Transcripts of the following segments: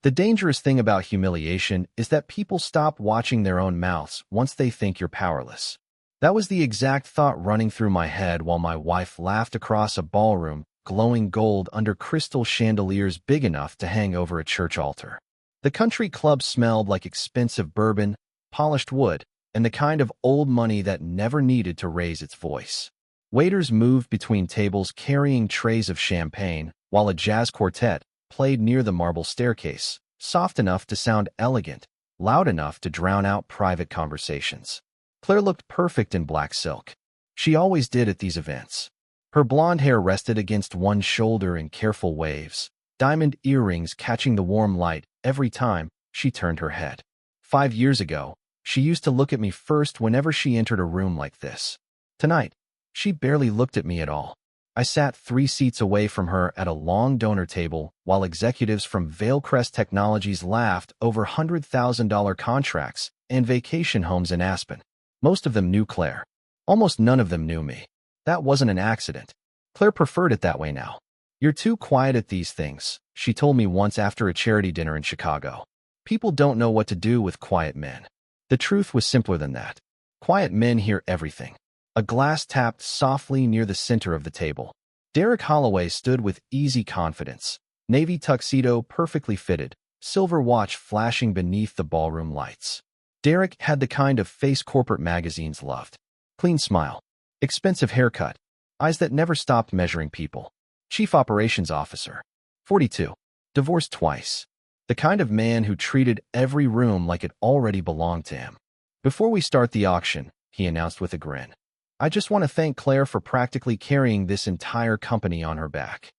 The dangerous thing about humiliation is that people stop watching their own mouths once they think you're powerless. That was the exact thought running through my head while my wife laughed across a ballroom, glowing gold under crystal chandeliers big enough to hang over a church altar. The country club smelled like expensive bourbon, polished wood, and the kind of old money that never needed to raise its voice. Waiters moved between tables carrying trays of champagne, while a jazz quartet played near the marble staircase, soft enough to sound elegant, loud enough to drown out private conversations. Claire looked perfect in black silk. She always did at these events. Her blonde hair rested against one shoulder in careful waves, diamond earrings catching the warm light every time she turned her head. 5 years ago, she used to look at me first whenever she entered a room like this. Tonight, she barely looked at me at all. I sat 3 seats away from her at a long donor table while executives from Vailcrest Technologies laughed over $100,000 contracts and vacation homes in Aspen. Most of them knew Claire. Almost none of them knew me. That wasn't an accident. Claire preferred it that way now. "You're too quiet at these things," she told me once after a charity dinner in Chicago. "People don't know what to do with quiet men." The truth was simpler than that. Quiet men hear everything. A glass tapped softly near the center of the table. Derek Holloway stood with easy confidence, navy tuxedo perfectly fitted, silver watch flashing beneath the ballroom lights. Derek had the kind of face corporate magazines loved. Clean smile, expensive haircut, eyes that never stopped measuring people. Chief Operations Officer. 42. Divorced twice. The kind of man who treated every room like it already belonged to him. "Before we start the auction," he announced with a grin, "I just want to thank Claire for practically carrying this entire company on her back."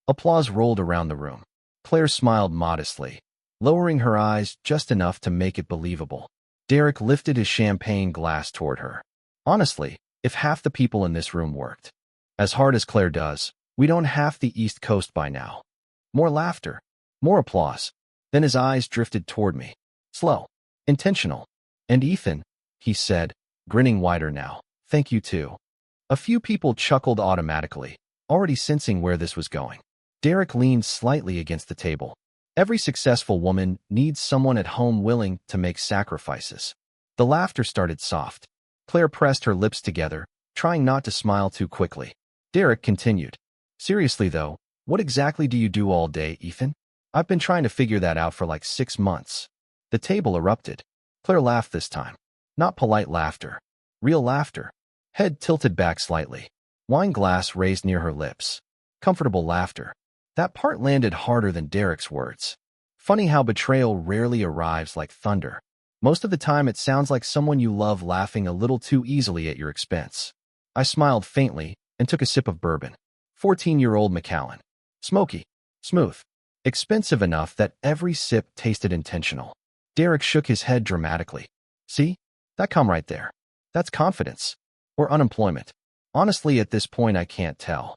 Applause rolled around the room. Claire smiled modestly, lowering her eyes just enough to make it believable. Derek lifted his champagne glass toward her. "Honestly, if half the people in this room worked as hard as Claire does, we'd own half the East Coast by now." More laughter. More applause. Then his eyes drifted toward me. Slow. Intentional. "And Ethan," he said, grinning wider now, "thank you too." A few people chuckled automatically, already sensing where this was going. Derek leaned slightly against the table. Every successful woman needs someone at home willing to make sacrifices. The laughter started soft. Claire pressed her lips together, trying not to smile too quickly. Derek continued. "Seriously though, what exactly do you do all day, Ethan? I've been trying to figure that out for like 6 months." The table erupted. Claire laughed this time. Not polite laughter. Real laughter. Head tilted back slightly. Wine glass raised near her lips. Comfortable laughter. That part landed harder than Derek's words. Funny how betrayal rarely arrives like thunder. Most of the time it sounds like someone you love laughing a little too easily at your expense. I smiled faintly and took a sip of bourbon. 14-year-old Macallan. Smoky. Smooth. Expensive enough that every sip tasted intentional. Derek shook his head dramatically. "See? That come right there. That's confidence. Or unemployment. Honestly, at this point I can't tell."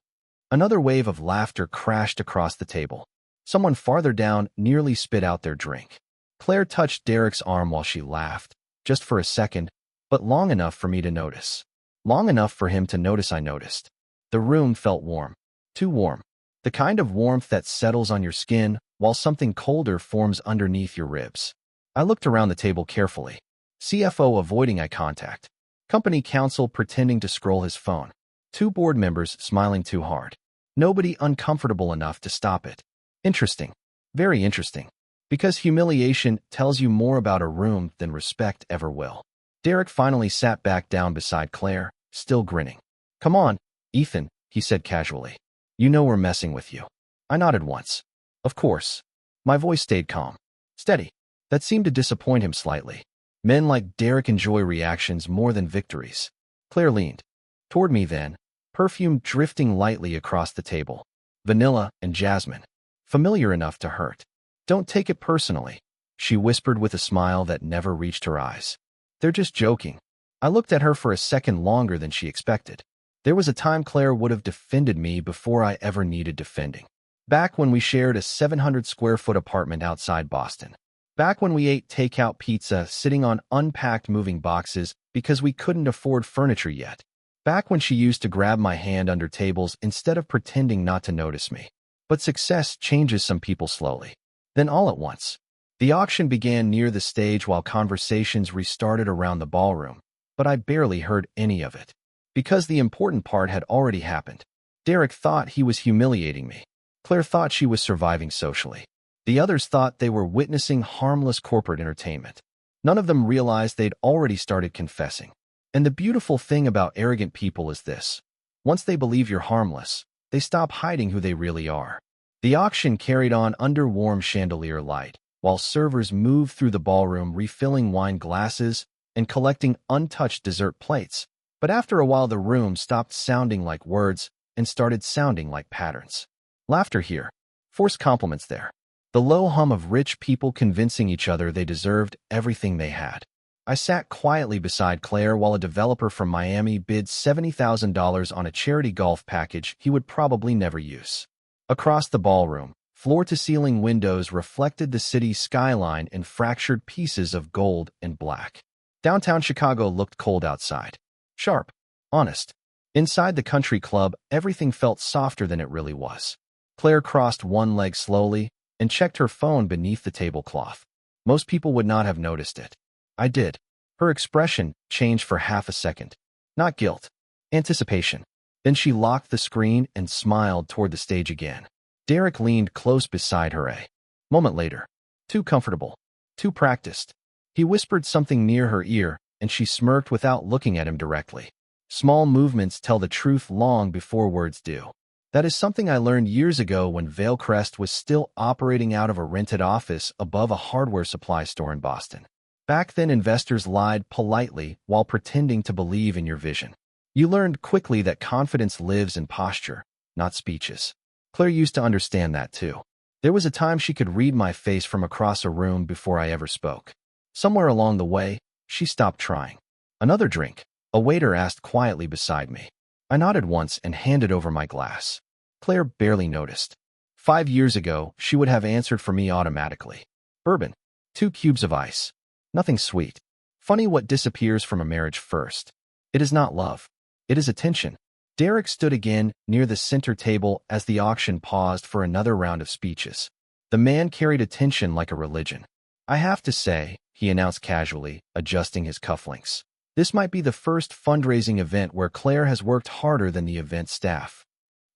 Another wave of laughter crashed across the table. Someone farther down nearly spit out their drink. Claire touched Derek's arm while she laughed, just for a second, but long enough for me to notice. Long enough for him to notice I noticed. The room felt warm. Too warm. The kind of warmth that settles on your skin while something colder forms underneath your ribs. I looked around the table carefully. CFO avoiding eye contact. Company counsel pretending to scroll his phone. 2 board members smiling too hard. Nobody uncomfortable enough to stop it. Interesting. Very interesting. Because humiliation tells you more about a room than respect ever will. Derek finally sat back down beside Claire, still grinning. "Come on, Ethan," he said casually. "You know we're messing with you." I nodded once. Of course. My voice stayed calm. Steady. That seemed to disappoint him slightly. Men like Derek enjoy reactions more than victories. Claire leaned toward me then, perfume drifting lightly across the table. Vanilla and jasmine. Familiar enough to hurt. "Don't take it personally," she whispered with a smile that never reached her eyes. "They're just joking." I looked at her for a second longer than she expected. There was a time Claire would have defended me before I ever needed defending. Back when we shared a 700 square foot apartment outside Boston. Back when we ate takeout pizza sitting on unpacked moving boxes because we couldn't afford furniture yet. Back when she used to grab my hand under tables instead of pretending not to notice me. But success changes some people slowly. Then all at once, the auction began near the stage while conversations restarted around the ballroom, but I barely heard any of it. Because the important part had already happened. Derek thought he was humiliating me. Claire thought she was surviving socially. The others thought they were witnessing harmless corporate entertainment. None of them realized they'd already started confessing. And the beautiful thing about arrogant people is this. Once they believe you're harmless, they stop hiding who they really are. The auction carried on under warm chandelier light, while servers moved through the ballroom refilling wine glasses and collecting untouched dessert plates. But after a while the room stopped sounding like words and started sounding like patterns. Laughter here, forced compliments there. The low hum of rich people convincing each other they deserved everything they had. I sat quietly beside Claire while a developer from Miami bid $70,000 on a charity golf package he would probably never use. Across the ballroom, floor-to-ceiling windows reflected the city's skyline in fractured pieces of gold and black. Downtown Chicago looked cold outside. Sharp. Honest. Inside the country club, everything felt softer than it really was. Claire crossed one leg slowly and checked her phone beneath the tablecloth. Most people would not have noticed it. I did. Her expression changed for half a second. Not guilt. Anticipation. Then she locked the screen and smiled toward the stage again. Derek leaned close beside her a moment later. Too comfortable. Too practiced. He whispered something near her ear, and she smirked without looking at him directly. Small movements tell the truth long before words do. That is something I learned years ago when Vailcrest was still operating out of a rented office above a hardware supply store in Boston. Back then, investors lied politely while pretending to believe in your vision. You learned quickly that confidence lives in posture, not speeches. Claire used to understand that too. There was a time she could read my face from across a room before I ever spoke. Somewhere along the way, she stopped trying. Another drink, a waiter asked quietly beside me. I nodded once and handed over my glass. Claire barely noticed. 5 years ago, she would have answered for me automatically. Bourbon. 2 cubes of ice. Nothing sweet. Funny what disappears from a marriage first. It is not love. It is attention. Derek stood again near the center table as the auction paused for another round of speeches. The man carried attention like a religion. I have to say, he announced casually, adjusting his cufflinks. This might be the first fundraising event where Claire has worked harder than the event staff.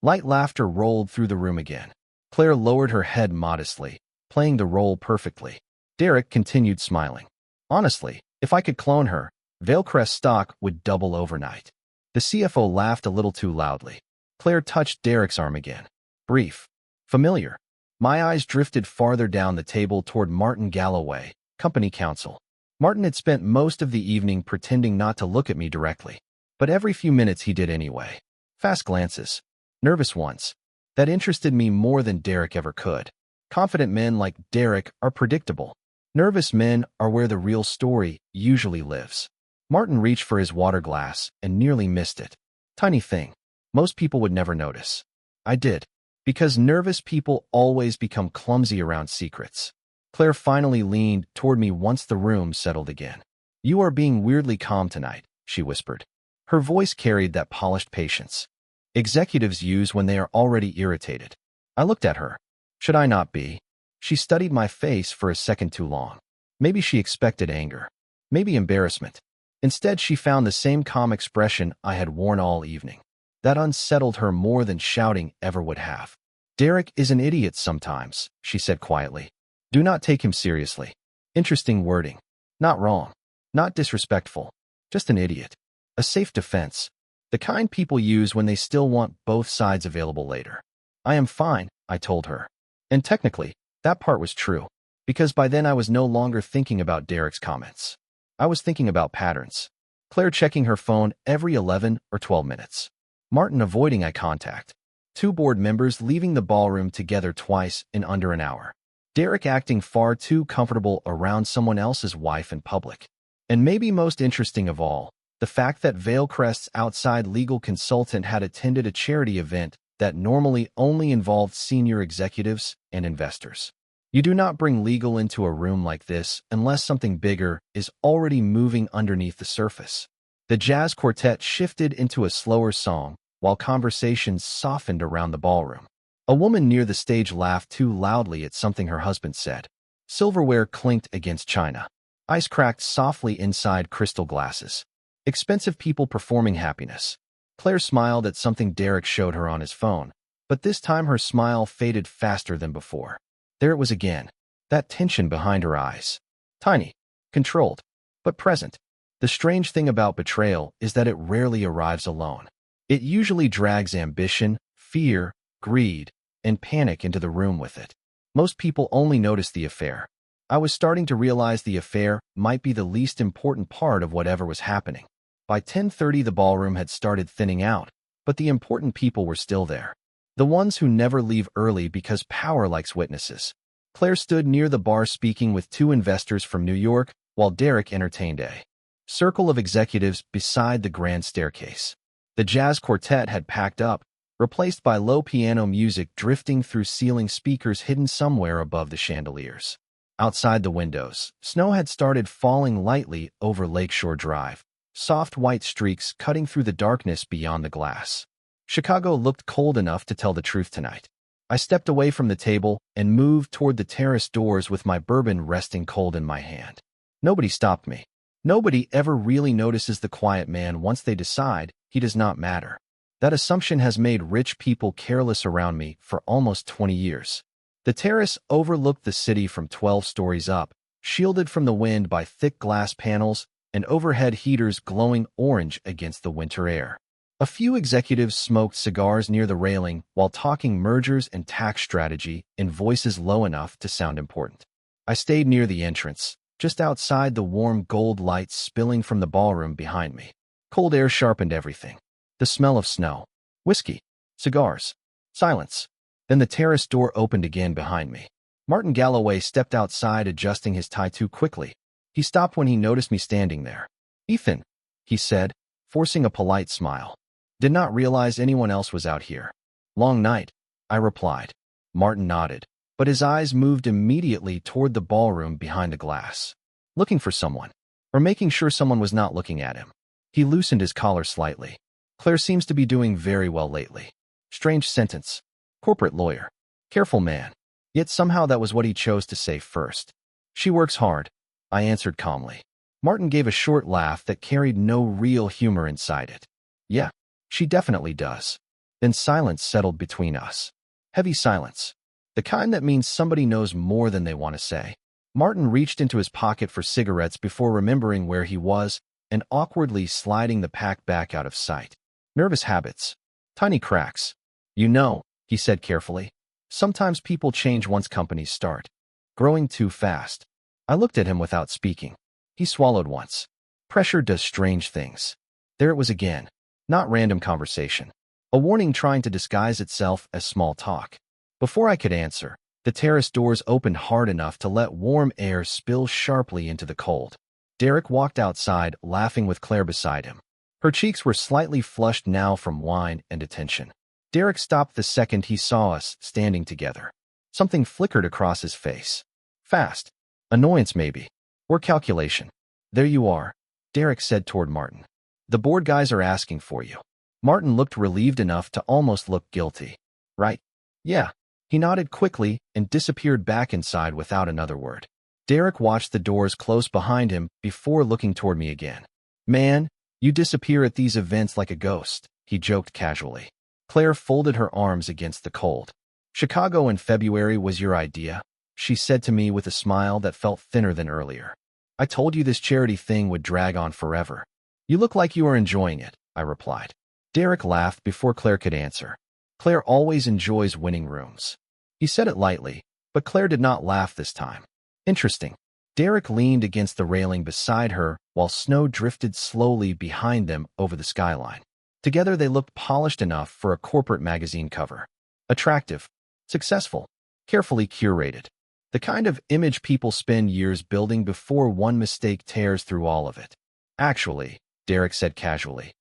Light laughter rolled through the room again. Claire lowered her head modestly, playing the role perfectly. Derek continued smiling. Honestly, if I could clone her, Vailcrest stock would double overnight. The CFO laughed a little too loudly. Claire touched Derek's arm again. Brief. Familiar. My eyes drifted farther down the table toward Martin Galloway, company counsel. Martin had spent most of the evening pretending not to look at me directly, but every few minutes he did anyway. Fast glances. Nervous ones. That interested me more than Derek ever could. Confident men like Derek are predictable. Nervous men are where the real story usually lives. Martin reached for his water glass and nearly missed it. Tiny thing. Most people would never notice. I did. Because nervous people always become clumsy around secrets. Claire finally leaned toward me once the room settled again. You are being weirdly calm tonight, she whispered. Her voice carried that polished patience executives use when they are already irritated. I looked at her. Should I not be? She studied my face for a second too long. Maybe she expected anger. Maybe embarrassment. Instead, she found the same calm expression I had worn all evening. That unsettled her more than shouting ever would have. Derek is an idiot sometimes, she said quietly. Do not take him seriously. Interesting wording. Not wrong. Not disrespectful. Just an idiot. A safe defense. The kind people use when they still want both sides available later. I am fine, I told her. And technically, that part was true, because by then I was no longer thinking about Derek's comments. I was thinking about patterns. Claire checking her phone every 11 or 12 minutes. Martin avoiding eye contact. 2 board members leaving the ballroom together twice in under an hour. Derek acting far too comfortable around someone else's wife in public. And maybe most interesting of all, the fact that Vailcrest's outside legal consultant had attended a charity event that normally only involved senior executives and investors. You do not bring legal into a room like this unless something bigger is already moving underneath the surface. The jazz quartet shifted into a slower song while conversations softened around the ballroom. A woman near the stage laughed too loudly at something her husband said. Silverware clinked against china. Ice cracked softly inside crystal glasses. Expensive people performing happiness. Claire smiled at something Derek showed her on his phone, but this time her smile faded faster than before. There it was again, that tension behind her eyes. Tiny, controlled, but present. The strange thing about betrayal is that it rarely arrives alone. It usually drags ambition, fear, greed, and panic into the room with it. Most people only notice the affair. I was starting to realize the affair might be the least important part of whatever was happening. By 10:30 the ballroom had started thinning out, but the important people were still there. The ones who never leave early because power likes witnesses. Claire stood near the bar speaking with two investors from New York, while Derek entertained a circle of executives beside the grand staircase. The jazz quartet had packed up, replaced by low piano music drifting through ceiling speakers hidden somewhere above the chandeliers. Outside the windows, snow had started falling lightly over Lakeshore Drive, soft white streaks cutting through the darkness beyond the glass. Chicago looked cold enough to tell the truth tonight. I stepped away from the table and moved toward the terrace doors with my bourbon resting cold in my hand. Nobody stopped me. Nobody ever really notices the quiet man once they decide he does not matter. That assumption has made rich people careless around me for almost 20 years. The terrace overlooked the city from 12 stories up, shielded from the wind by thick glass panels and overhead heaters glowing orange against the winter air. A few executives smoked cigars near the railing while talking mergers and tax strategy in voices low enough to sound important. I stayed near the entrance, just outside the warm gold lights spilling from the ballroom behind me. Cold air sharpened everything. The smell of snow, whiskey, cigars, silence. Then the terrace door opened again behind me. Martin Galloway stepped outside, adjusting his tie too quickly. He stopped when he noticed me standing there. "Ethan," he said, forcing a polite smile. "Did not realize anyone else was out here." "Long night," I replied. Martin nodded, but his eyes moved immediately toward the ballroom behind the glass. Looking for someone, or making sure someone was not looking at him. He loosened his collar slightly. "Claire seems to be doing very well lately." Strange sentence. Corporate lawyer. Careful man. Yet somehow that was what he chose to say first. "She works hard," I answered calmly. Martin gave a short laugh that carried no real humor inside it. "Yeah, she definitely does." Then silence settled between us. Heavy silence. The kind that means somebody knows more than they want to say. Martin reached into his pocket for cigarettes before remembering where he was and awkwardly sliding the pack back out of sight. Nervous habits. Tiny cracks. "You know," he said carefully, "sometimes people change once companies start growing too fast." I looked at him without speaking. He swallowed once. Pressure does strange things. There it was again. Not random conversation. A warning trying to disguise itself as small talk. Before I could answer, the terrace doors opened hard enough to let warm air spill sharply into the cold. Derek walked outside, laughing with Claire beside him. Her cheeks were slightly flushed now from wine and attention. Derek stopped the second he saw us standing together. Something flickered across his face. Fast. Annoyance maybe. Or calculation. "There you are," Derek said toward Martin. "The board guys are asking for you." Martin looked relieved enough to almost look guilty. "Right? Yeah." He nodded quickly and disappeared back inside without another word. Derek watched the doors close behind him before looking toward me again. "Man, you disappear at these events like a ghost," he joked casually. Claire folded her arms against the cold. "Chicago in February was your idea," she said to me with a smile that felt thinner than earlier. "I told you this charity thing would drag on forever." "You look like you are enjoying it," I replied. Derek laughed before Claire could answer. "Claire always enjoys winning rooms." He said it lightly, but Claire did not laugh this time. Interesting. Derek leaned against the railing beside her while snow drifted slowly behind them over the skyline. Together they looked polished enough for a corporate magazine cover. Attractive, successful, carefully curated. The kind of image people spend years building before one mistake tears through all of it. "Actually," Derek said casually,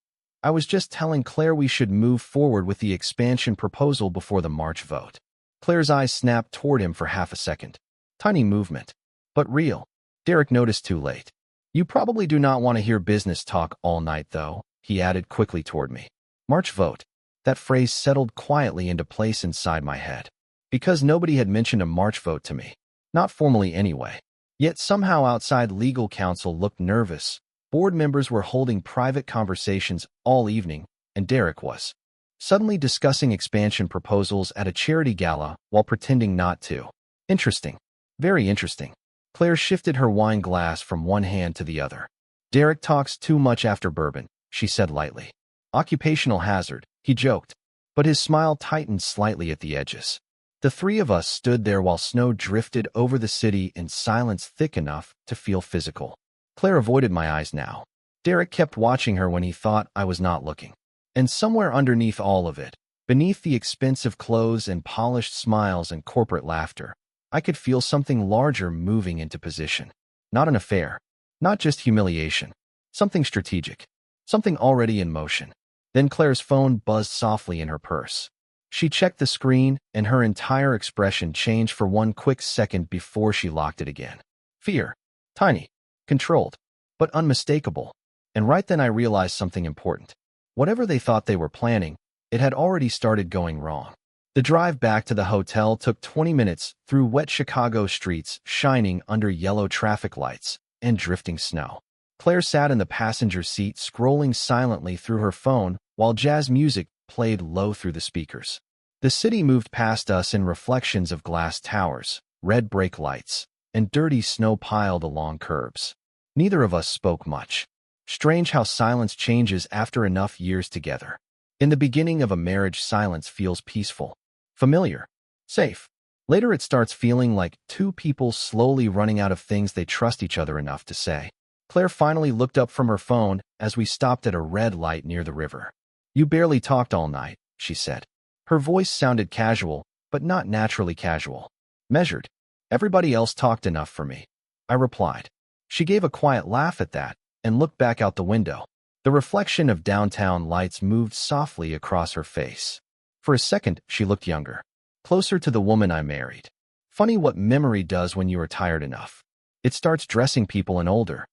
"I was just telling Claire we should move forward with the expansion proposal before the March vote." Claire's eyes snapped toward him for half a second. Tiny movement. But real. Derek noticed too late. "You probably do not want to hear business talk all night, though," he added quickly toward me. "March vote. That phrase settled quietly into place inside my head. Because nobody had mentioned a March vote to me. Not formally anyway. Yet somehow outside legal counsel looked nervous. Board members were holding private conversations all evening, and Derek was suddenly discussing expansion proposals at a charity gala while pretending not to. Interesting. Very interesting. Claire shifted her wine glass from one hand to the other. Derek talks too much after bourbon, she said lightly. Occupational hazard, he joked, but his smile tightened slightly at the edges. The three of us stood there while snow drifted over the city in silence thick enough to feel physical. Claire avoided my eyes now. Derek kept watching her when he thought I was not looking. And somewhere underneath all of it, beneath the expensive clothes and polished smiles and corporate laughter, I could feel something larger moving into position. Not an affair. Not just humiliation. Something strategic. Something already in motion. Then Claire's phone buzzed softly in her purse. She checked the screen, and her entire expression changed for one quick second before she locked it again. Fear. Tiny. Controlled. But unmistakable. And right then I realized something important. Whatever they thought they were planning, it had already started going wrong. The drive back to the hotel took 20 minutes through wet Chicago streets shining under yellow traffic lights and drifting snow. Claire sat in the passenger seat scrolling silently through her phone while jazz music played low through the speakers. The city moved past us in reflections of glass towers, red brake lights, and dirty snow piled along curbs. Neither of us spoke much. Strange how silence changes after enough years together. In the beginning of a marriage, silence feels peaceful, familiar, safe. Later it starts feeling like two people slowly running out of things they trust each other enough to say. Claire finally looked up from her phone as we stopped at a red light near the river. You barely talked all night, she said. Her voice sounded casual, but not naturally casual. Measured. Everybody else talked enough for me, I replied. She gave a quiet laugh at that and looked back out the window. The reflection of downtown lights moved softly across her face. For a second, she looked younger, closer to the woman I married. Funny what memory does when you are tired enough. It starts dressing people in older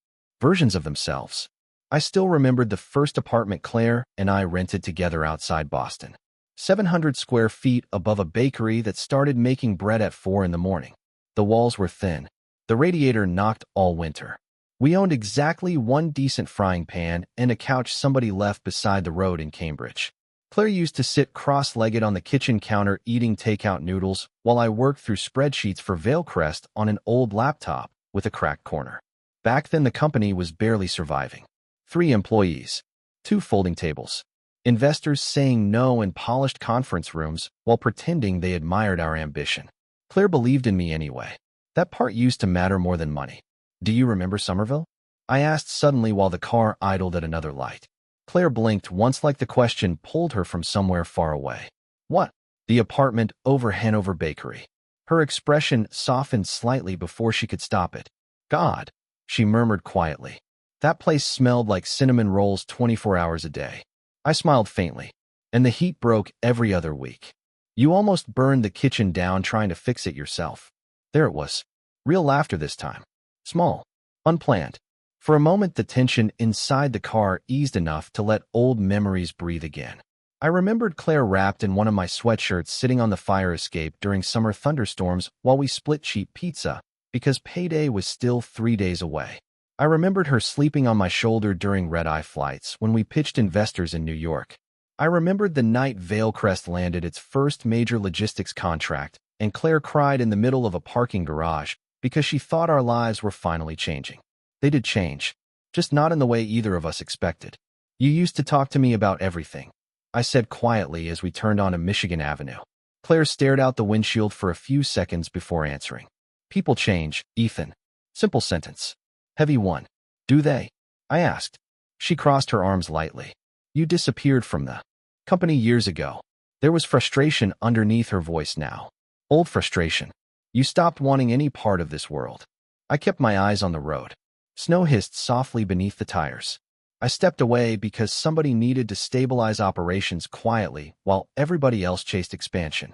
versions of themselves. I still remembered the first apartment Claire and I rented together outside Boston. 700 square feet above a bakery that started making bread at 4 in the morning. The walls were thin. The radiator knocked all winter. We owned exactly one decent frying pan and a couch somebody left beside the road in Cambridge. Claire used to sit cross-legged on the kitchen counter eating takeout noodles while I worked through spreadsheets for Vailcrest on an old laptop with a cracked corner. Back then the company was barely surviving. 3 employees. 2 folding tables. Investors saying no in polished conference rooms while pretending they admired our ambition. Claire believed in me anyway. That part used to matter more than money. Do you remember Somerville? I asked suddenly while the car idled at another light. Claire blinked once like the question pulled her from somewhere far away. What? The apartment over Hanover Bakery. Her expression softened slightly before she could stop it. God, she murmured quietly. That place smelled like cinnamon rolls 24 hours a day. I smiled faintly. And the heat broke every other week. You almost burned the kitchen down trying to fix it yourself. There it was. Real laughter this time. Small. Unplanned. For a moment the tension inside the car eased enough to let old memories breathe again. I remembered Claire wrapped in one of my sweatshirts sitting on the fire escape during summer thunderstorms while we split cheap pizza, because payday was still 3 days away. I remembered her sleeping on my shoulder during red-eye flights when we pitched investors in New York. I remembered the night Vailcrest landed its first major logistics contract, and Claire cried in the middle of a parking garage because she thought our lives were finally changing. They did change, just not in the way either of us expected. You used to talk to me about everything, I said quietly as we turned onto Michigan Avenue. Claire stared out the windshield for a few seconds before answering. People change, Ethan. Simple sentence. Heavy one. Do they? I asked. She crossed her arms lightly. You disappeared from the company years ago. There was frustration underneath her voice now. Old frustration. You stopped wanting any part of this world. I kept my eyes on the road. Snow hissed softly beneath the tires. I stepped away because somebody needed to stabilize operations quietly while everybody else chased expansion.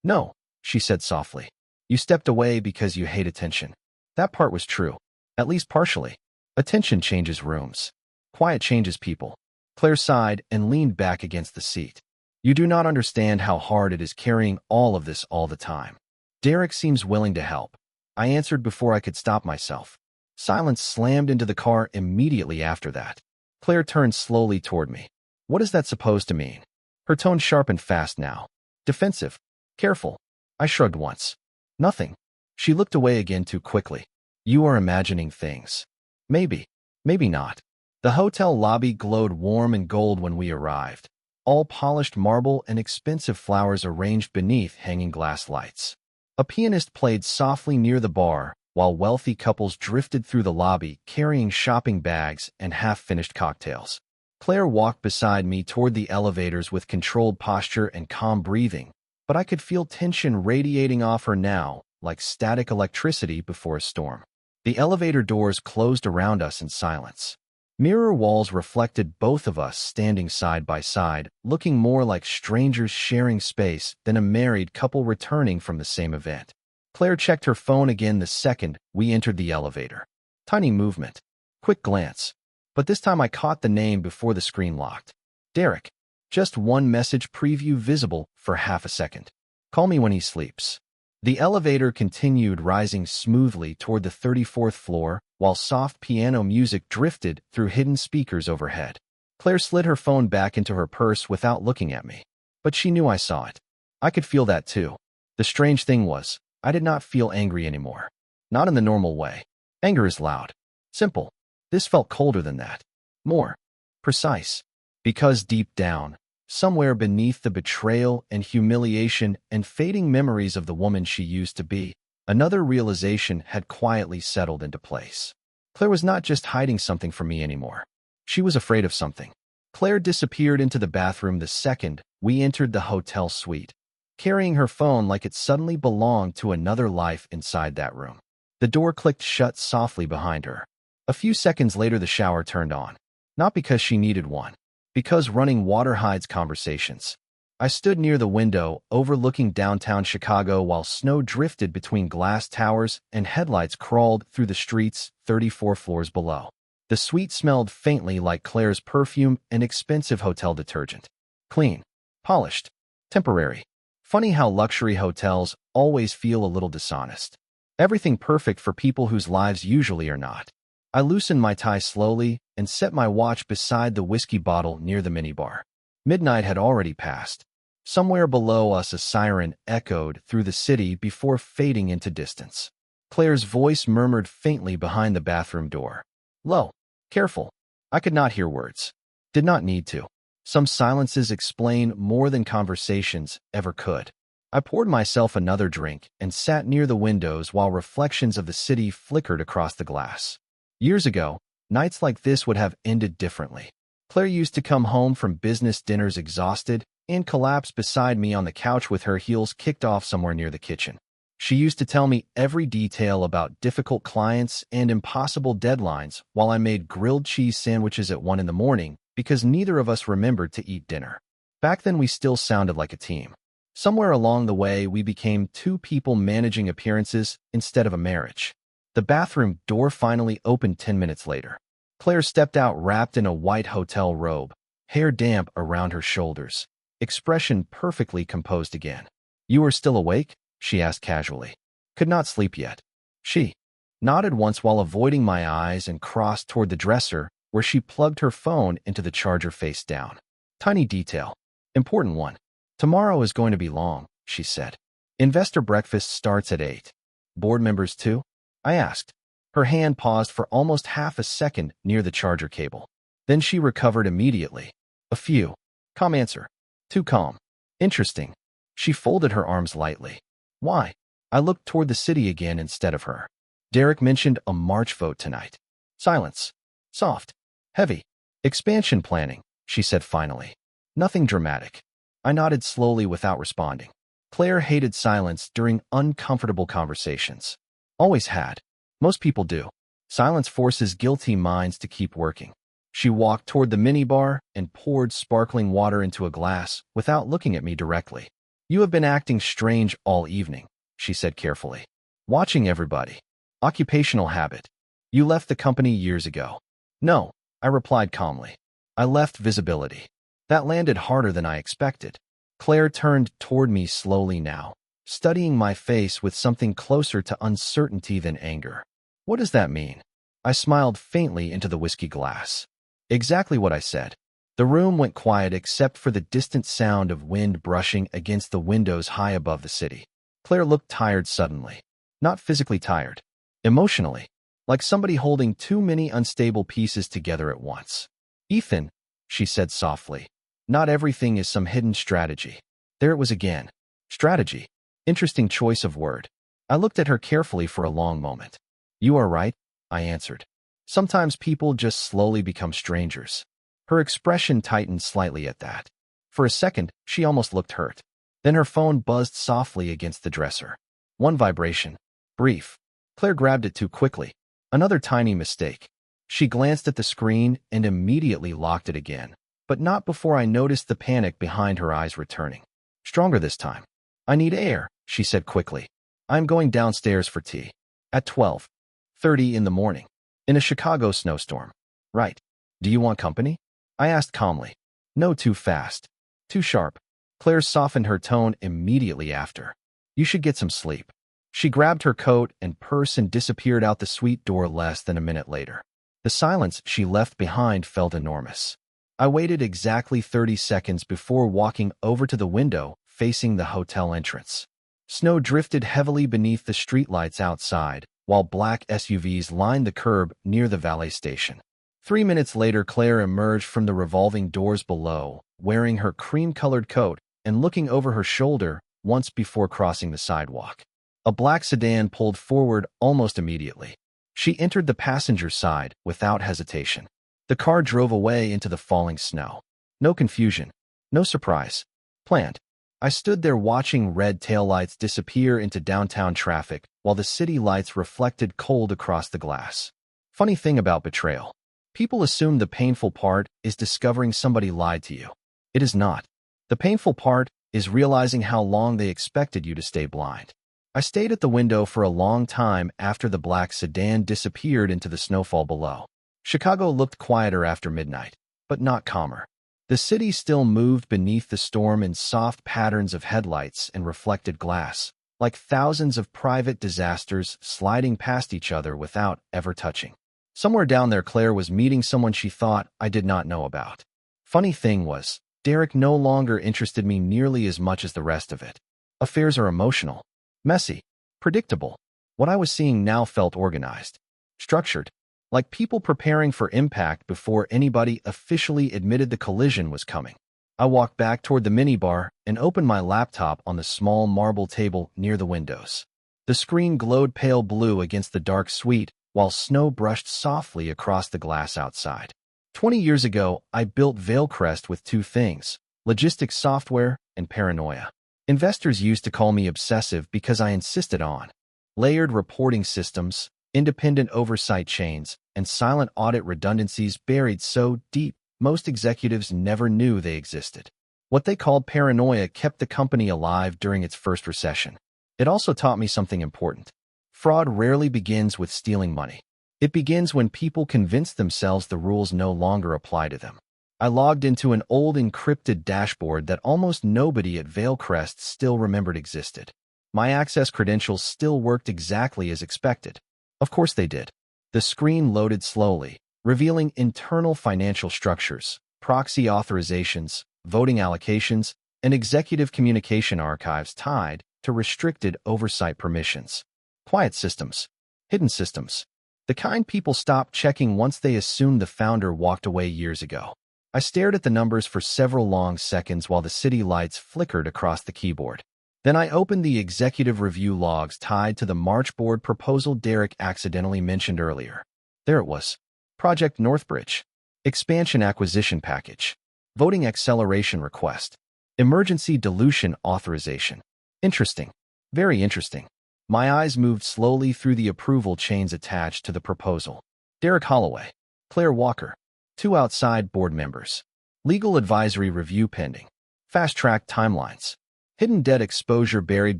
No, she said softly. You stepped away because you hate attention. That part was true. At least partially. Attention changes rooms. Quiet changes people. Claire sighed and leaned back against the seat. You do not understand how hard it is carrying all of this all the time. Derek seems willing to help. I answered before I could stop myself. Silence slammed into the car immediately after that. Claire turned slowly toward me. What is that supposed to mean? Her tone sharpened fast now. Defensive. Careful. I shrugged once. Nothing. She looked away again too quickly. You are imagining things. Maybe. Maybe not. The hotel lobby glowed warm and gold when we arrived. All polished marble and expensive flowers arranged beneath hanging glass lights. A pianist played softly near the bar, while wealthy couples drifted through the lobby carrying shopping bags and half-finished cocktails. Claire walked beside me toward the elevators with controlled posture and calm breathing, but I could feel tension radiating off her now, like static electricity before a storm. The elevator doors closed around us in silence. Mirror walls reflected both of us standing side by side, looking more like strangers sharing space than a married couple returning from the same event. Claire checked her phone again the second we entered the elevator. Tiny movement. Quick glance. But this time I caught the name before the screen locked. Derek. Just one message preview visible for half a second. Call me when he sleeps. The elevator continued rising smoothly toward the 34th floor, while soft piano music drifted through hidden speakers overhead. Claire slid her phone back into her purse without looking at me. But she knew I saw it. I could feel that too. The strange thing was, I did not feel angry anymore. Not in the normal way. Anger is loud. Simple. This felt colder than that. More. Precise. Because deep down, somewhere beneath the betrayal and humiliation and fading memories of the woman she used to be, another realization had quietly settled into place. Claire was not just hiding something from me anymore. She was afraid of something. Claire disappeared into the bathroom the second we entered the hotel suite, carrying her phone like it suddenly belonged to another life inside that room. The door clicked shut softly behind her. A few seconds later, the shower turned on. Not because she needed one. Because running water hides conversations. I stood near the window, overlooking downtown Chicago while snow drifted between glass towers and headlights crawled through the streets 34 floors below. The suite smelled faintly like Claire's perfume and expensive hotel detergent. Clean. Polished. Temporary. Funny how luxury hotels always feel a little dishonest. Everything perfect for people whose lives usually are not. I loosened my tie slowly and set my watch beside the whiskey bottle near the minibar. Midnight had already passed. Somewhere below us a siren echoed through the city before fading into distance. Claire's voice murmured faintly behind the bathroom door. Low. Careful. I could not hear words. Did not need to. Some silences explain more than conversations ever could. I poured myself another drink and sat near the windows while reflections of the city flickered across the glass. Years ago, nights like this would have ended differently. Claire used to come home from business dinners exhausted and collapse beside me on the couch with her heels kicked off somewhere near the kitchen. She used to tell me every detail about difficult clients and impossible deadlines while I made grilled cheese sandwiches at 1 a.m. because neither of us remembered to eat dinner. Back then we still sounded like a team. Somewhere along the way we became two people managing appearances instead of a marriage. The bathroom door finally opened 10 minutes later. Claire stepped out wrapped in a white hotel robe, hair damp around her shoulders, expression perfectly composed again. You are still awake? She asked casually. Could not sleep yet. She nodded once while avoiding my eyes and crossed toward the dresser where she plugged her phone into the charger face down. Tiny detail. Important one. Tomorrow is going to be long, she said. Investor breakfast starts at 8. Board members too? I asked. Her hand paused for almost half a second near the charger cable. Then she recovered immediately. A few. Calm answer. Too calm. Interesting. She folded her arms lightly. Why? I looked toward the city again instead of her. Derek mentioned a March vote tonight. Silence. Soft. Heavy. Expansion planning, she said finally. Nothing dramatic. I nodded slowly without responding. Claire hated silence during uncomfortable conversations. Always had. Most people do. Silence forces guilty minds to keep working. She walked toward the minibar and poured sparkling water into a glass without looking at me directly. You have been acting strange all evening, she said carefully. Watching everybody. Occupational habit. You left the company years ago. No, I replied calmly. I left visibility. That landed harder than I expected. Claire turned toward me slowly now, studying my face with something closer to uncertainty than anger. What does that mean? I smiled faintly into the whiskey glass. Exactly what I said. The room went quiet except for the distant sound of wind brushing against the windows high above the city. Claire looked tired suddenly. Not physically tired. Emotionally. Like somebody holding too many unstable pieces together at once. Ethan, she said softly. Not everything is some hidden strategy. There it was again. Strategy. Interesting choice of word. I looked at her carefully for a long moment. You are right, I answered. Sometimes people just slowly become strangers. Her expression tightened slightly at that. For a second, she almost looked hurt. Then her phone buzzed softly against the dresser. One vibration. Brief. Claire grabbed it too quickly. Another tiny mistake. She glanced at the screen and immediately locked it again. But not before I noticed the panic behind her eyes returning. Stronger this time. I need air, she said quickly. I'm going downstairs for tea. At 12:30 in the morning. In a Chicago snowstorm. Right. Do you want company? I asked calmly. No, too fast. Too sharp. Claire softened her tone immediately after. You should get some sleep. She grabbed her coat and purse and disappeared out the suite door less than a minute later. The silence she left behind felt enormous. I waited exactly 30 seconds before walking over to the window facing the hotel entrance. Snow drifted heavily beneath the streetlights outside, while black SUVs lined the curb near the valet station. 3 minutes later, Claire emerged from the revolving doors below, wearing her cream-colored coat and looking over her shoulder once before crossing the sidewalk. A black sedan pulled forward almost immediately. She entered the passenger side without hesitation. The car drove away into the falling snow. No confusion. No surprise. Planned. I stood there watching red taillights disappear into downtown traffic while the city lights reflected cold across the glass. Funny thing about betrayal. People assume the painful part is discovering somebody lied to you. It is not. The painful part is realizing how long they expected you to stay blind. I stayed at the window for a long time after the black sedan disappeared into the snowfall below. Chicago looked quieter after midnight, but not calmer. The city still moved beneath the storm in soft patterns of headlights and reflected glass, like thousands of private disasters sliding past each other without ever touching. Somewhere down there, Claire was meeting someone she thought I did not know about. Funny thing was, Derek no longer interested me nearly as much as the rest of it. Affairs are emotional, messy, predictable. What I was seeing now felt organized, structured, like people preparing for impact before anybody officially admitted the collision was coming. I walked back toward the minibar and opened my laptop on the small marble table near the windows. The screen glowed pale blue against the dark suite, while snow brushed softly across the glass outside. 20 years ago, I built Veilcrest with two things: logistics software and paranoia. Investors used to call me obsessive because I insisted on layered reporting systems, independent oversight chains, and silent audit redundancies buried so deep most executives never knew they existed. What they called paranoia kept the company alive during its first recession. It also taught me something important. Fraud rarely begins with stealing money. It begins when people convince themselves the rules no longer apply to them. I logged into an old encrypted dashboard that almost nobody at Veilcrest still remembered existed. My access credentials still worked exactly as expected. Of course they did. The screen loaded slowly, revealing internal financial structures, proxy authorizations, voting allocations, and executive communication archives tied to restricted oversight permissions. Quiet systems. Hidden systems. The kind people stopped checking once they assumed the founder walked away years ago. I stared at the numbers for several long seconds while the city lights flickered across the keyboard. Then I opened the executive review logs tied to the March board proposal Derek accidentally mentioned earlier. There it was. Project Northbridge. Expansion acquisition package. Voting acceleration request. Emergency dilution authorization. Interesting. Very interesting. My eyes moved slowly through the approval chains attached to the proposal. Derek Holloway. Claire Walker. 2 outside board members. Legal advisory review pending. Fast-track timelines. Hidden debt exposure buried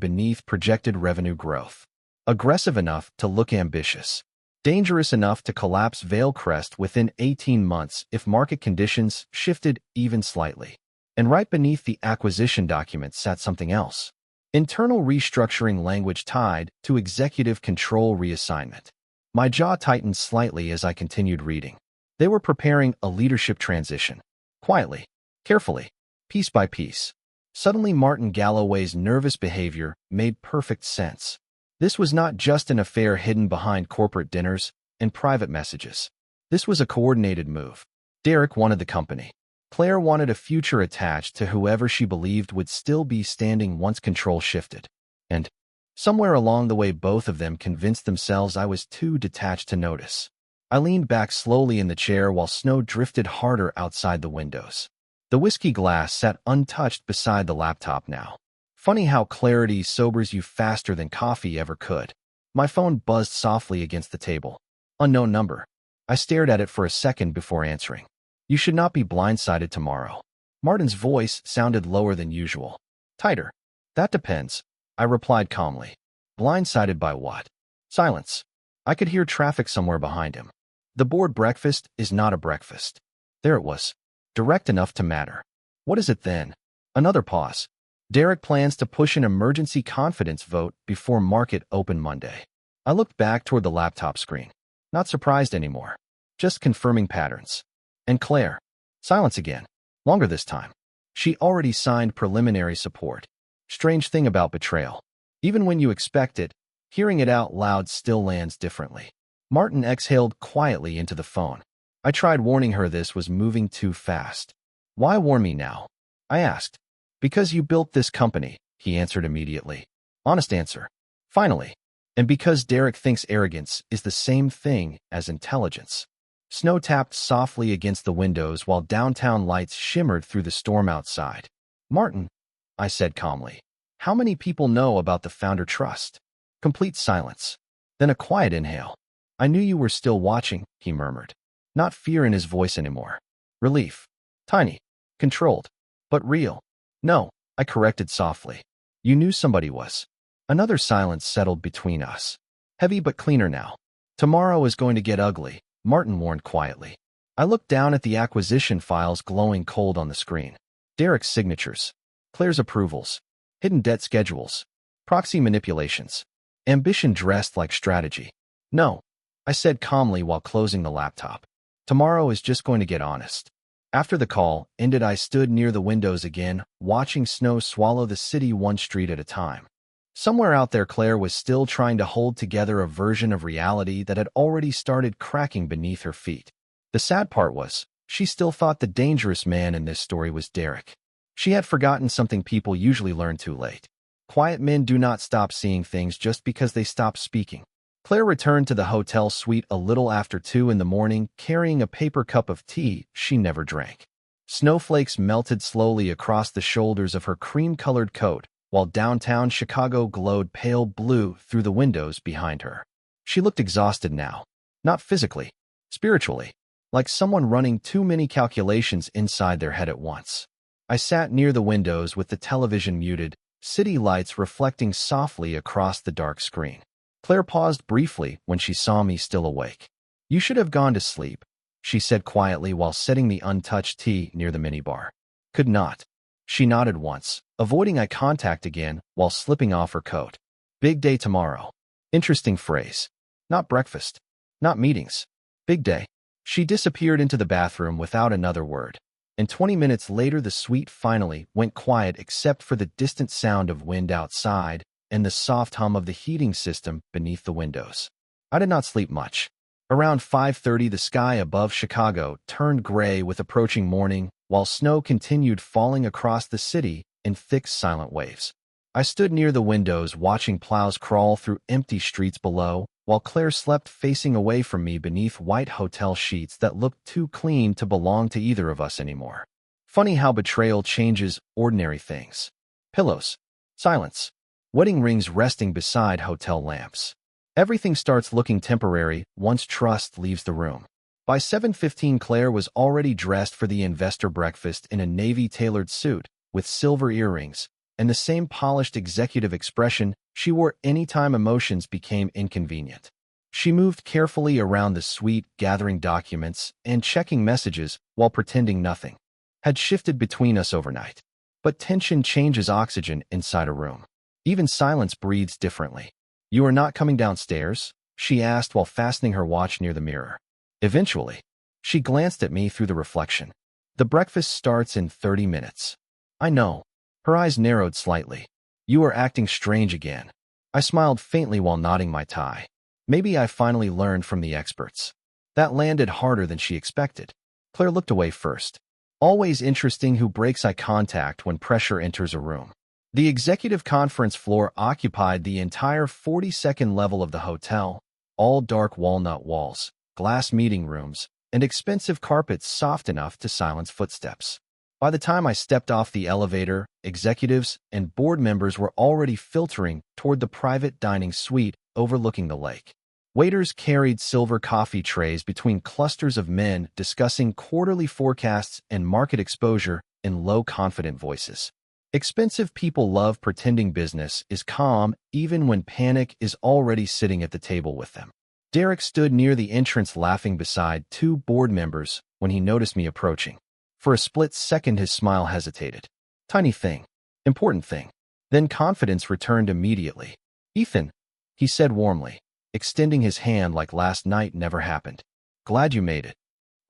beneath projected revenue growth. Aggressive enough to look ambitious. Dangerous enough to collapse Veilcrest within 18 months if market conditions shifted even slightly. And right beneath the acquisition document sat something else. Internal restructuring language tied to executive control reassignment. My jaw tightened slightly as I continued reading. They were preparing a leadership transition. Quietly, carefully, piece by piece. Suddenly, Martin Galloway's nervous behavior made perfect sense. This was not just an affair hidden behind corporate dinners and private messages. This was a coordinated move. Derek wanted the company. Claire wanted a future attached to whoever she believed would still be standing once control shifted. And somewhere along the way, both of them convinced themselves I was too detached to notice. I leaned back slowly in the chair while snow drifted harder outside the windows. The whiskey glass sat untouched beside the laptop now. Funny how clarity sobers you faster than coffee ever could. My phone buzzed softly against the table. Unknown number. I stared at it for a second before answering. You should not be blindsided tomorrow. Martin's voice sounded lower than usual. Tighter. That depends, I replied calmly. Blindsided by what? Silence. I could hear traffic somewhere behind him. The board breakfast is not a breakfast. There it was. Direct enough to matter. What is it then? Another pause. Derek plans to push an emergency confidence vote before market open Monday. I looked back toward the laptop screen. Not surprised anymore. Just confirming patterns. And Claire. Silence again. Longer this time. She already signed preliminary support. Strange thing about betrayal. Even when you expect it, hearing it out loud still lands differently. Martin exhaled quietly into the phone. I tried warning her this was moving too fast. Why warn me now? I asked. Because you built this company, he answered immediately. Honest answer. Finally. And because Derek thinks arrogance is the same thing as intelligence. Snow tapped softly against the windows while downtown lights shimmered through the storm outside. Martin, I said calmly, how many people know about the Founder Trust? Complete silence. Then a quiet inhale. I knew you were still watching, he murmured. Not fear in his voice anymore. Relief. Tiny. Controlled. But real. No, I corrected softly. You knew somebody was. Another silence settled between us. Heavy but cleaner now. Tomorrow is going to get ugly, Martin warned quietly. I looked down at the acquisition files glowing cold on the screen. Derek's signatures. Claire's approvals. Hidden debt schedules. Proxy manipulations. Ambition dressed like strategy. No, I said calmly while closing the laptop. Tomorrow is just going to get honest. After the call ended, I stood near the windows again, watching snow swallow the city one street at a time. Somewhere out there, Claire was still trying to hold together a version of reality that had already started cracking beneath her feet. The sad part was, she still thought the dangerous man in this story was Derek. She had forgotten something people usually learn too late. Quiet men do not stop seeing things just because they stop speaking. Claire returned to the hotel suite a little after 2 in the morning, carrying a paper cup of tea she never drank. Snowflakes melted slowly across the shoulders of her cream-colored coat, while downtown Chicago glowed pale blue through the windows behind her. She looked exhausted now. Not physically, spiritually, like someone running too many calculations inside their head at once. I sat near the windows with the television muted, city lights reflecting softly across the dark screen. Claire paused briefly when she saw me still awake. You should have gone to sleep, she said quietly while setting the untouched tea near the minibar. Could not. She nodded once, avoiding eye contact again while slipping off her coat. Big day tomorrow. Interesting phrase. Not breakfast. Not meetings. Big day. She disappeared into the bathroom without another word. And 20 minutes later, the suite finally went quiet except for the distant sound of wind outside and the soft hum of the heating system beneath the windows. I did not sleep much. Around 5:30, the sky above Chicago turned gray with approaching morning, while snow continued falling across the city in thick, silent waves. I stood near the windows watching plows crawl through empty streets below, while Claire slept facing away from me beneath white hotel sheets that looked too clean to belong to either of us anymore. Funny how betrayal changes ordinary things. Pillows. Silence. Wedding rings resting beside hotel lamps. Everything starts looking temporary once trust leaves the room. By 7:15, Claire was already dressed for the investor breakfast in a navy-tailored suit with silver earrings and the same polished executive expression she wore anytime emotions became inconvenient. She moved carefully around the suite, gathering documents and checking messages while pretending nothing had shifted between us overnight. But tension changes oxygen inside a room. Even silence breathes differently. "You are not coming downstairs?" she asked while fastening her watch near the mirror. Eventually, she glanced at me through the reflection. "The breakfast starts in 30 minutes. I know." Her eyes narrowed slightly. "You are acting strange again." I smiled faintly while knotting my tie. Maybe I finally learned from the experts. That landed harder than she expected. Claire looked away first. Always interesting who breaks eye contact when pressure enters a room. The executive conference floor occupied the entire 42nd level of the hotel, all dark walnut walls, glass meeting rooms, and expensive carpets soft enough to silence footsteps. By the time I stepped off the elevator, executives and board members were already filtering toward the private dining suite overlooking the lake. Waiters carried silver coffee trays between clusters of men discussing quarterly forecasts and market exposure in low, confident voices. Expensive people love pretending business is calm even when panic is already sitting at the table with them. Derek stood near the entrance laughing beside two board members when he noticed me approaching. For a split second his smile hesitated. Tiny thing. Important thing. Then confidence returned immediately. "Ethan," he said warmly, extending his hand like last night never happened. "Glad you made it."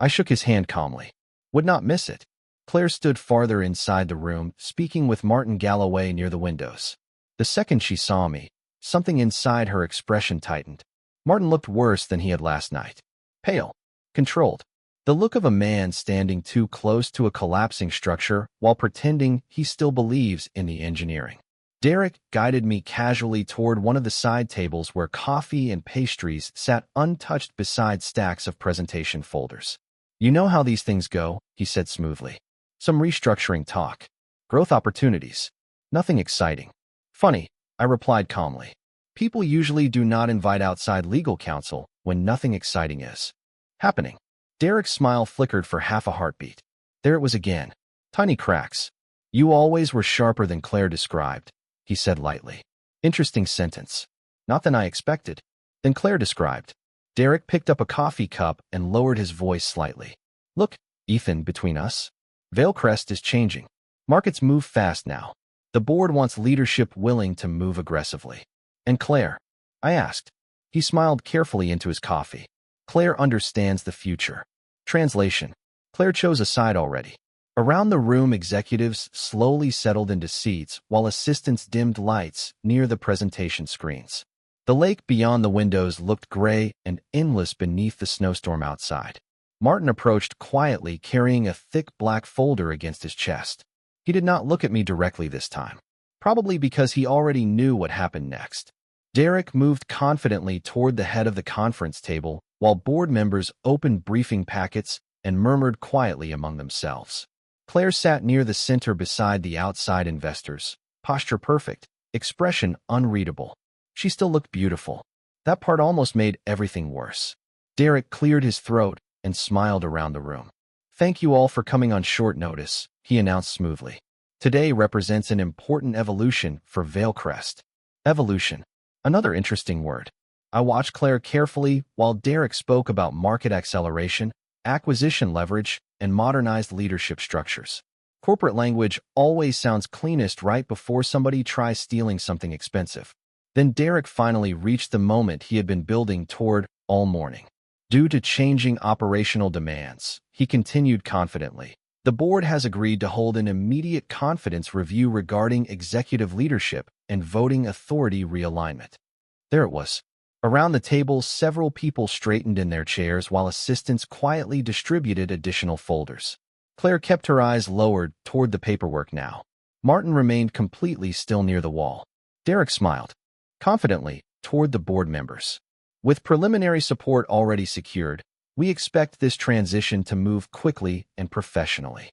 I shook his hand calmly. "Would not miss it." Claire stood farther inside the room, speaking with Martin Galloway near the windows. The second she saw me, something inside her expression tightened. Martin looked worse than he had last night. Pale. Controlled. The look of a man standing too close to a collapsing structure while pretending he still believes in the engineering. Derek guided me casually toward one of the side tables where coffee and pastries sat untouched beside stacks of presentation folders. "You know how these things go," he said smoothly. "Some restructuring talk. Growth opportunities. Nothing exciting." "Funny," I replied calmly. "People usually do not invite outside legal counsel when nothing exciting is happening." Derek's smile flickered for half a heartbeat. There it was again. Tiny cracks. "You always were sharper than Claire described," he said lightly. Interesting sentence. Not than I expected. Then Claire described. Derek picked up a coffee cup and lowered his voice slightly. "Look, Ethan, between us, Vailcrest is changing. Markets move fast now. The board wants leadership willing to move aggressively." "And Claire?" I asked. He smiled carefully into his coffee. "Claire understands the future." Translation. Claire chose a side already. Around the room, executives slowly settled into seats while assistants dimmed lights near the presentation screens. The lake beyond the windows looked gray and endless beneath the snowstorm outside. Martin approached quietly, carrying a thick black folder against his chest. He did not look at me directly this time, probably because he already knew what happened next. Derek moved confidently toward the head of the conference table, while board members opened briefing packets and murmured quietly among themselves. Claire sat near the center beside the outside investors, posture perfect, expression unreadable. She still looked beautiful. That part almost made everything worse. Derek cleared his throat and smiled around the room. "Thank you all for coming on short notice," he announced smoothly. "Today represents an important evolution for Vailcrest." Evolution. Another interesting word. I watched Claire carefully while Derek spoke about market acceleration, acquisition leverage, and modernized leadership structures. Corporate language always sounds cleanest right before somebody tries stealing something expensive. Then Derek finally reached the moment he had been building toward all morning. Due to changing operational demands, he continued confidently, the board has agreed to hold an immediate confidence review regarding executive leadership and voting authority realignment. There it was. Around the table, several people straightened in their chairs while assistants quietly distributed additional folders. Claire kept her eyes lowered toward the paperwork now. Martin remained completely still near the wall. Derek smiled confidently toward the board members. With preliminary support already secured, we expect this transition to move quickly and professionally.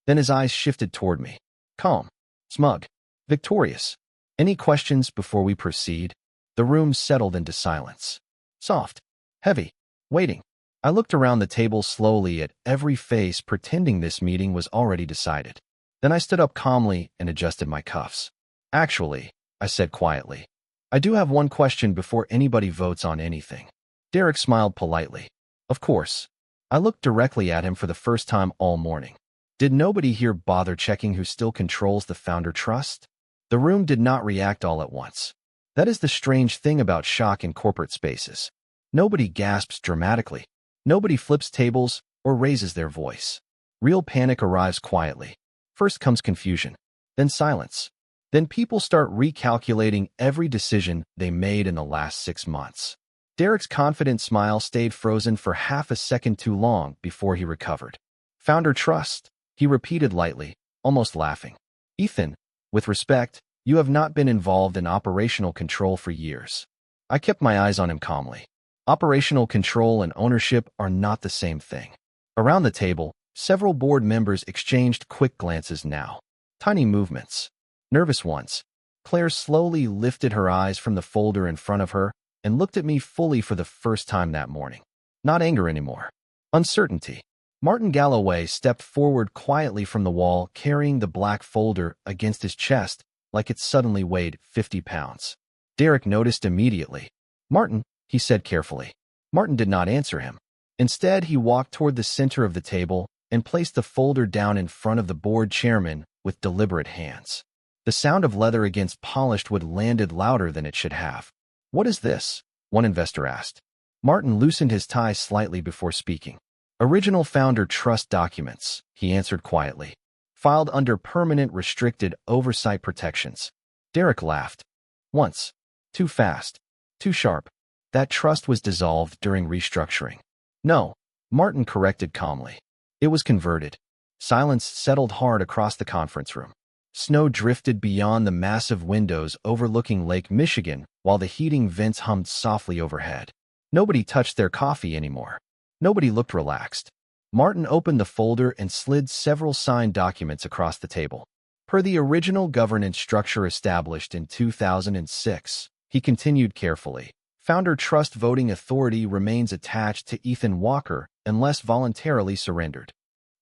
Then his eyes shifted toward me. Calm, smug, victorious. "Any questions before we proceed?" The room settled into silence. Soft, heavy, waiting. I looked around the table slowly at every face, pretending this meeting was already decided. Then I stood up calmly and adjusted my cuffs. "Actually," I said quietly, "I do have one question before anybody votes on anything." Derek smiled politely. "Of course." I looked directly at him for the first time all morning. Did nobody here bother checking who still controls the founder trust? The room did not react all at once. That is the strange thing about shock in corporate spaces. Nobody gasps dramatically. Nobody flips tables or raises their voice. Real panic arrives quietly. First comes confusion, then silence. Then people start recalculating every decision they made in the last 6 months. Derek's confident smile stayed frozen for half a second too long before he recovered. Founder trust, he repeated lightly, almost laughing. Ethan, with respect, you have not been involved in operational control for years. I kept my eyes on him calmly. Operational control and ownership are not the same thing. Around the table, several board members exchanged quick glances now. Tiny movements. Nervous ones. Claire slowly lifted her eyes from the folder in front of her and looked at me fully for the first time that morning. Not anger anymore. Uncertainty. Martin Galloway stepped forward quietly from the wall, carrying the black folder against his chest like it suddenly weighed 50 pounds. Derek noticed immediately. Martin, he said carefully. Martin did not answer him. Instead, he walked toward the center of the table and placed the folder down in front of the board chairman with deliberate hands. The sound of leather against polished wood landed louder than it should have. What is this? One investor asked. Martin loosened his tie slightly before speaking. Original founder trust documents, he answered quietly. Filed under permanent restricted oversight protections. Derek laughed. Once. Too fast. Too sharp. That trust was dissolved during restructuring. No, Martin corrected calmly. It was converted. Silence settled hard across the conference room. Snow drifted beyond the massive windows overlooking Lake Michigan while the heating vents hummed softly overhead. Nobody touched their coffee anymore. Nobody looked relaxed. Martin opened the folder and slid several signed documents across the table. Per the original governance structure established in 2006, he continued carefully, founder trust voting authority remains attached to Ethan Walker unless voluntarily surrendered.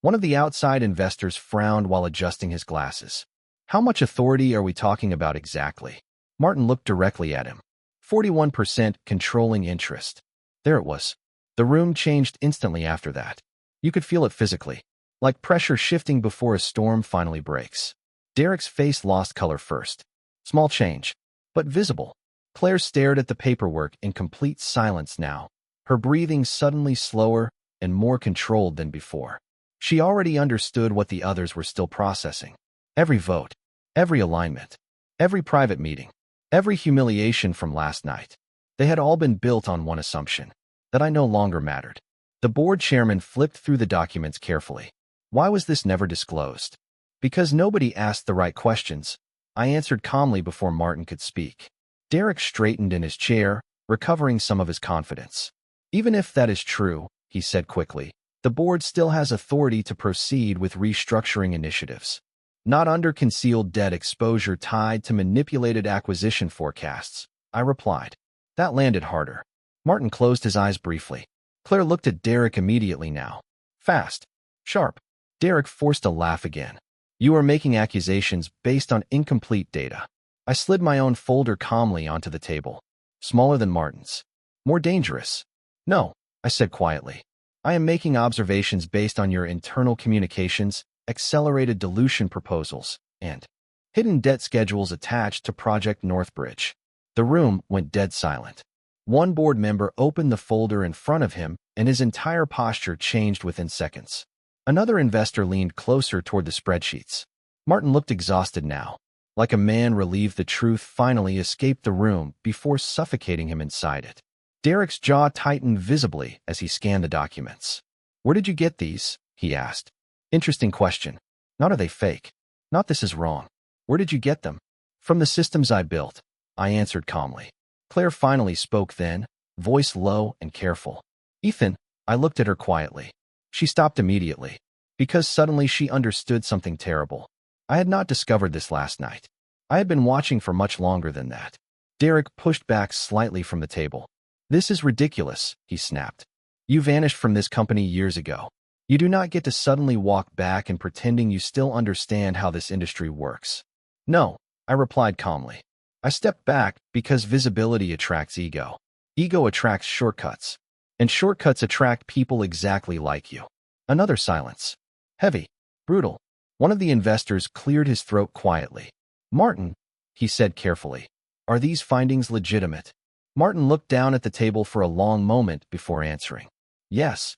One of the outside investors frowned while adjusting his glasses. How much authority are we talking about exactly? Martin looked directly at him. 41% controlling interest. There it was. The room changed instantly after that. You could feel it physically, like pressure shifting before a storm finally breaks. Derek's face lost color first. Small change, but visible. Claire stared at the paperwork in complete silence now, her breathing suddenly slower and more controlled than before. She already understood what the others were still processing. Every vote, every alignment, every private meeting, every humiliation from last night. They had all been built on one assumption, that I no longer mattered. The board chairman flipped through the documents carefully. Why was this never disclosed? Because nobody asked the right questions, I answered calmly before Martin could speak. Derek straightened in his chair, recovering some of his confidence. Even if that is true, he said quickly, the board still has authority to proceed with restructuring initiatives. Not under concealed debt exposure tied to manipulated acquisition forecasts, I replied. That landed harder. Martin closed his eyes briefly. Claire looked at Derek immediately now. Fast. Sharp. Derek forced a laugh again. You are making accusations based on incomplete data. I slid my own folder calmly onto the table. Smaller than Martin's. More dangerous. No, I said quietly. I am making observations based on your internal communications, accelerated dilution proposals, and hidden debt schedules attached to Project Northbridge. The room went dead silent. One board member opened the folder in front of him, and his entire posture changed within seconds. Another investor leaned closer toward the spreadsheets. Martin looked exhausted now, like a man relieved the truth finally escaped the room before suffocating him inside it. Derek's jaw tightened visibly as he scanned the documents. Where did you get these? He asked. Interesting question. Not are they fake. Not this is wrong. Where did you get them? From the systems I built, I answered calmly. Claire finally spoke then, voice low and careful. Ethan, I looked at her quietly. She stopped immediately, because suddenly she understood something terrible. I had not discovered this last night. I had been watching for much longer than that. Derek pushed back slightly from the table. This is ridiculous, he snapped. You vanished from this company years ago. You do not get to suddenly walk back and pretending you still understand how this industry works. No, I replied calmly. I stepped back because visibility attracts ego. Ego attracts shortcuts. And shortcuts attract people exactly like you. Another silence. Heavy. Brutal. One of the investors cleared his throat quietly. Martin, he said carefully, are these findings legitimate? Martin looked down at the table for a long moment before answering. Yes.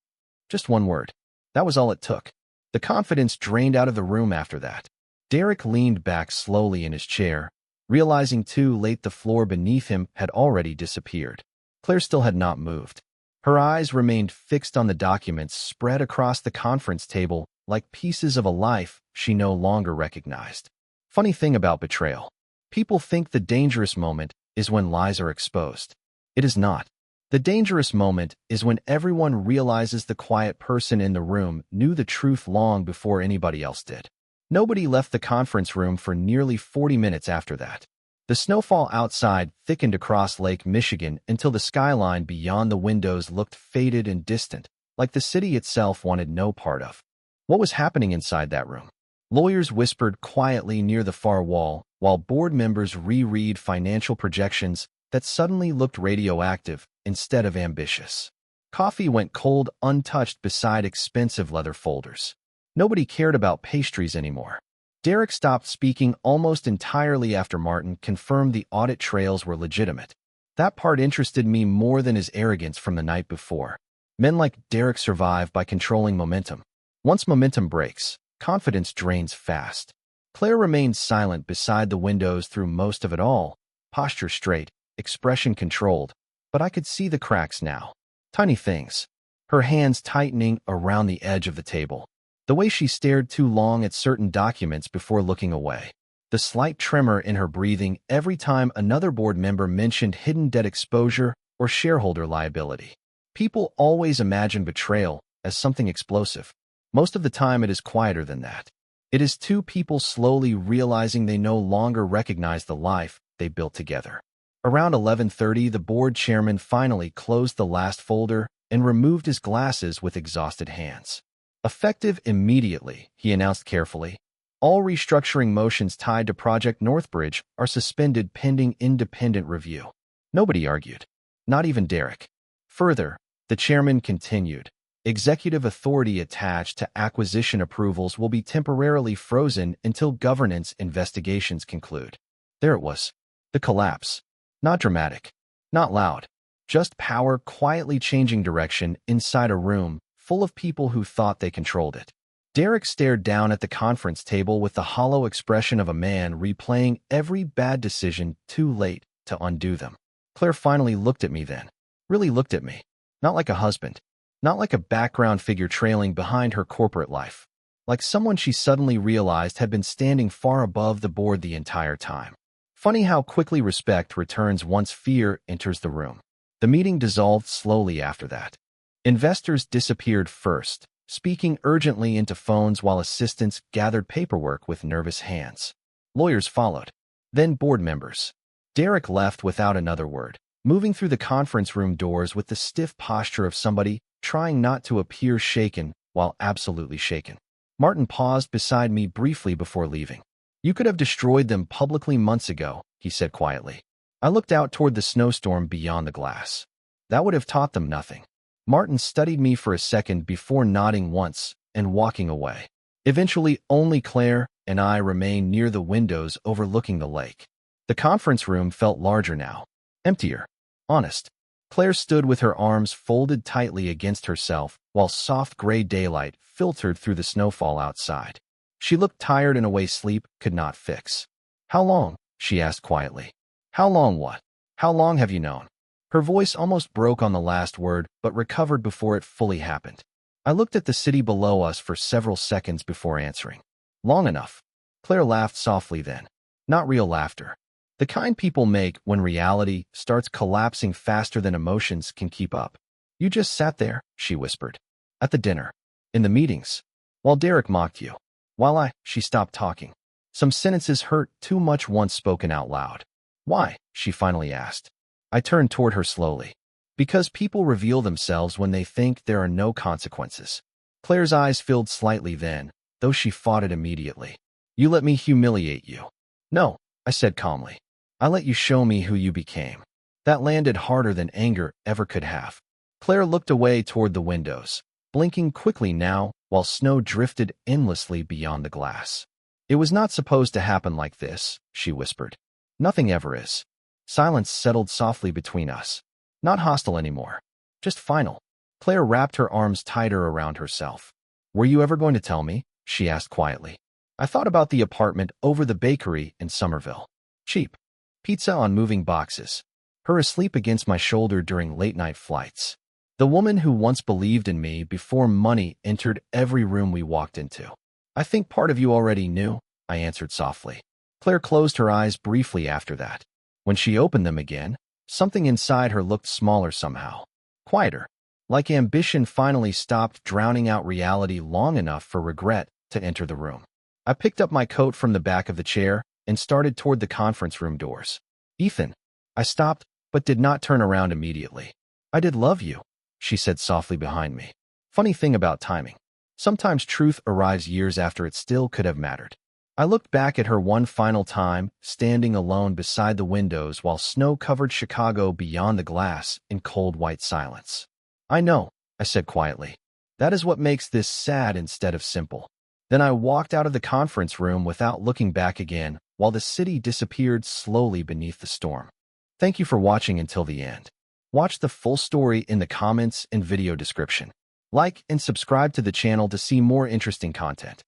Just one word. That was all it took. The confidence drained out of the room after that. Derek leaned back slowly in his chair, realizing too late the floor beneath him had already disappeared. Claire still had not moved. Her eyes remained fixed on the documents spread across the conference table like pieces of a life she no longer recognized. Funny thing about betrayal. People think the dangerous moment is when lies are exposed. It is not. The dangerous moment is when everyone realizes the quiet person in the room knew the truth long before anybody else did. Nobody left the conference room for nearly 40 minutes after that. The snowfall outside thickened across Lake Michigan until the skyline beyond the windows looked faded and distant, like the city itself wanted no part of. What was happening inside that room? Lawyers whispered quietly near the far wall, while board members reread financial projections that suddenly looked radioactive instead of ambitious. Coffee went cold untouched beside expensive leather folders. Nobody cared about pastries anymore. Derek stopped speaking almost entirely after Martin confirmed the audit trails were legitimate. That part interested me more than his arrogance from the night before. Men like Derek survive by controlling momentum. Once momentum breaks, confidence drains fast. Claire remained silent beside the windows through most of it all, posture straight, expression controlled, but I could see the cracks now. Tiny things. Her hands tightening around the edge of the table. The way she stared too long at certain documents before looking away. The slight tremor in her breathing every time another board member mentioned hidden debt exposure or shareholder liability. People always imagine betrayal as something explosive. Most of the time it is quieter than that. It is two people slowly realizing they no longer recognize the life they built together. Around 11:30, the board chairman finally closed the last folder and removed his glasses with exhausted hands. Effective immediately, he announced carefully. All restructuring motions tied to Project Northbridge are suspended pending independent review. Nobody argued. Not even Derek. Further, the chairman continued. Executive authority attached to acquisition approvals will be temporarily frozen until governance investigations conclude. There it was. The collapse. Not dramatic. Not loud. Just power quietly changing direction inside a room full of people who thought they controlled it. Derek stared down at the conference table with the hollow expression of a man replaying every bad decision too late to undo them. Claire finally looked at me then. Really looked at me. Not like a husband. Not like a background figure trailing behind her corporate life. Like someone she suddenly realized had been standing far above the board the entire time. Funny how quickly respect returns once fear enters the room. The meeting dissolved slowly after that. Investors disappeared first, speaking urgently into phones while assistants gathered paperwork with nervous hands. Lawyers followed. Then board members. Derek left without another word, moving through the conference room doors with the stiff posture of somebody trying not to appear shaken while absolutely shaken. Martin paused beside me briefly before leaving. You could have destroyed them publicly months ago, he said quietly. I looked out toward the snowstorm beyond the glass. That would have taught them nothing. Martin studied me for a second before nodding once and walking away. Eventually, only Claire and I remained near the windows overlooking the lake. The conference room felt larger now. Emptier. Honest. Claire stood with her arms folded tightly against herself while soft gray daylight filtered through the snowfall outside. She looked tired in a way sleep could not fix. How long? She asked quietly. How long what? How long have you known? Her voice almost broke on the last word, but recovered before it fully happened. I looked at the city below us for several seconds before answering. Long enough. Claire laughed softly then. Not real laughter. The kind people make when reality starts collapsing faster than emotions can keep up. You just sat there, she whispered. At the dinner. In the meetings. While Derek mocked you. She stopped talking. Some sentences hurt too much once spoken out loud. Why? She finally asked. I turned toward her slowly. Because people reveal themselves when they think there are no consequences. Claire's eyes filled slightly then, though she fought it immediately. You let me humiliate you. No, I said calmly. I let you show me who you became. That landed harder than anger ever could have. Claire looked away toward the windows, blinking quickly now while snow drifted endlessly beyond the glass. "It was not supposed to happen like this," she whispered. "Nothing ever is." Silence settled softly between us. Not hostile anymore. Just final. Claire wrapped her arms tighter around herself. "Were you ever going to tell me?" she asked quietly. I thought about the apartment over the bakery in Somerville. Cheap. Pizza on moving boxes. Her asleep against my shoulder during late-night flights. The woman who once believed in me before money entered every room we walked into. "I think part of you already knew," I answered softly. Claire closed her eyes briefly after that. When she opened them again, something inside her looked smaller somehow. Quieter. Like ambition finally stopped drowning out reality long enough for regret to enter the room. I picked up my coat from the back of the chair and started toward the conference room doors. "Ethan." I stopped, but did not turn around immediately. "I did love you," she said softly behind me. Funny thing about timing. Sometimes truth arrives years after it still could have mattered. I looked back at her one final time, standing alone beside the windows while snow covered Chicago beyond the glass in cold white silence. "I know," I said quietly. "That is what makes this sad instead of simple." Then I walked out of the conference room without looking back again, while the city disappeared slowly beneath the storm. Thank you for watching until the end. Watch the full story in the comments and video description. Like and subscribe to the channel to see more interesting content.